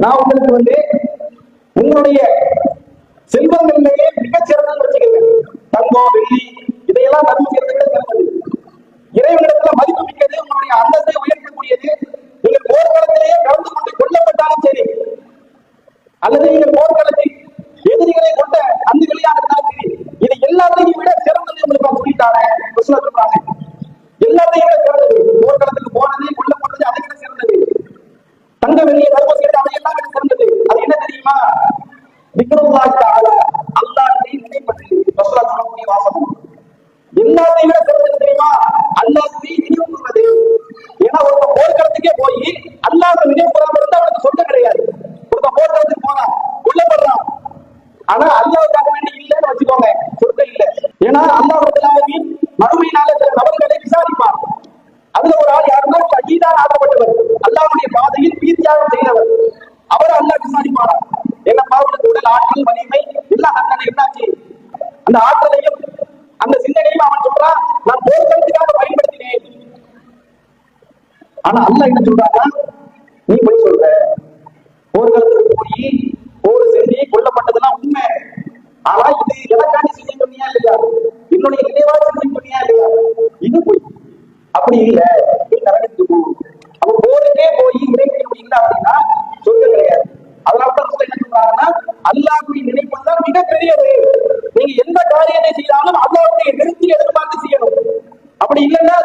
நான் உங்களுக்கு உங்களுடைய செல்வங்களிலேயே மிகச் சிறந்தது வச்சுக்கிறேன். தங்கம், வெள்ளி இதையெல்லாம் மதிப்பு செய்யறதை விட சிறந்தது. இறைவனிடத்துல மதிப்பு மிக்கது, உங்களுடைய அந்தத்தை உயர்த்தக்கூடியது. நீங்கள் போர்க்களத்திலேயே கலந்து கொண்டு கொல்லப்பட்டாலும் சரி, அல்லது நீங்கள் போர்க்களத்தில் எதிரிகளை கொண்ட அந்துகளியாக இருந்தாலும் சரி, இது எல்லாத்தையும் விட சிறந்தது உங்களுக்கு சொல்லிட்டாங்க. சொல்றாங்க எல்லாத்தையும் விட சிறந்தது. போர்க்களத்துக்கு போனது, கொல்லப்பட்டது, அதை விட சிறந்தது. தங்க வெள்ளியை தர்மம் செய்து அதையெல்லாம் விட சிறந்தது. அது என்ன தெரியுமா? அல்லாஹ்வை நினைப்பது. ரசூலுல்லாஹ் சொல்லக்கூடிய வாசகம் எல்லாத்தையும் விட சிறந்தது தெரியுமா? அல்லாஹ்வை நினைவுறுவது. ஏன்னா ஒரு போர்க்களத்துக்கே போய் அல்லாஹ்வை நினைவுறாம இருந்தா அவனுக்கு சொந்தம் கிடையாது. ஒரு போர்க்களத்துக்கு போனா கொல்லப்படுறான், ஆனா அல்லாஹ்வுக்காக வேண்டி இல்லைன்னு வச்சுக்கோங்க, சொந்தம் இல்லை. ஏன்னா அல்லாஹ்வுடைய மறுமையினால சில நபர்களை விசாரிப்பான். அதுல ஒரு ஆள் யாருன்னா ஷஹீதாக ஆக்கப்பட்டவர், அல்லாஹ்வுடைய பாதையில் வீர்த்தியாகம் செய்தவர். அவர் அல்லாஹ் விசாரிப்பாரா, என்ன பாவனுக்கு உடல் ஆற்றல் வலிமை எல்லாம் அந்த என்னாச்சு? அந்த ஆற்றலையும் அந்த சிந்தனையும் அவன் சொல்றான், நான் போர்க்களத்துக்காக பயன்படுத்தினேன். ஆனா அல்லாஹ் என்ன சொல்றாங்க, நீ போய் சொல்ற. போர்க்களத்துக்கு போய் போர் செஞ்சு கொல்லப்பட்டதெல்லாம் உண்மை. ஆனா இது எனக்காண்டி செஞ்சு சொன்னியா இல்லையா? என்னுடைய நினைவாக செஞ்சு சொன்னியா இல்லையா? இது போய் அப்படி இல்லை, நீ நரகத்துக்கு போ. அப்ப போருக்கே போய் இறைவனுடைய இல்லை அப்படின்னா சொர்க்கம் கிடையாது. அதனாலதான் என்ன சொல்றாங்கன்னா, அல்லாஹ்வை நினைப்பதுதான் மிகப்பெரியது. நீங்க எந்த காரியத்தை செய்தாலும் அல்லாஹ்வை நிறுத்தி எதிர்பார்த்து செய்யணும். அப்படி இல்லைன்னா